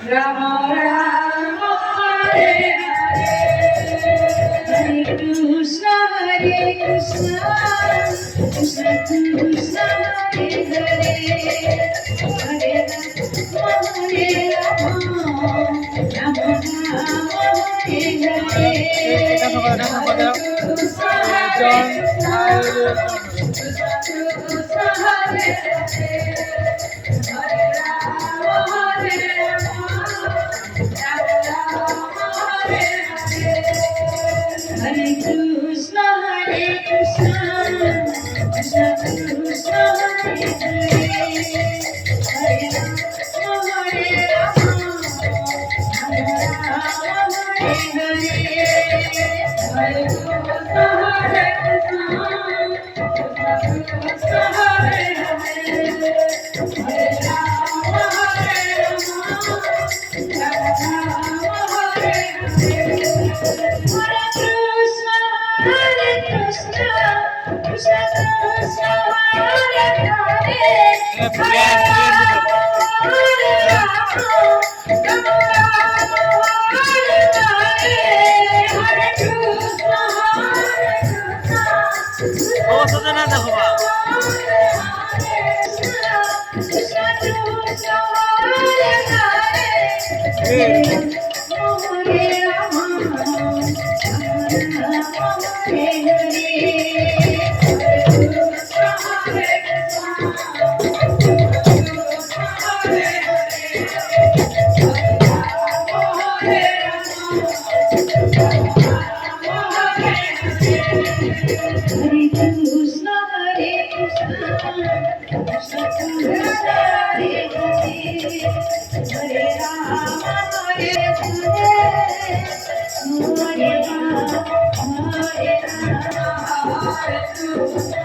Rama Rama Hare Hare Hare Krishna Krishna Krishna Hare Hare Hare Rama Rama Rama Hare Hare Hare Krishna, Krishna Krishna, Hare Hare, Hare Rama, Rama Rama, Hare Hare, Hare Krishna, Krishna Hare Hare, Hare Rama, Rama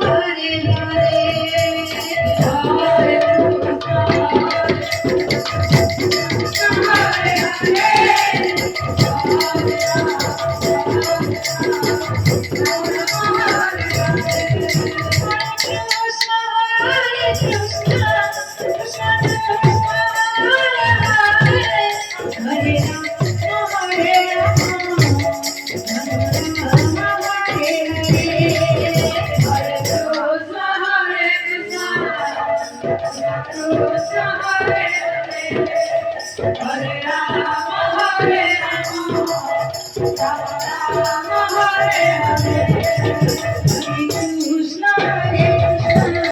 Hare Hare. Hare Krishna, Krishna Krishna, Hare Hare, Hare Rama, Hare Hare, Hare Krishna, Krishna Krishna, Hare Hare, Hare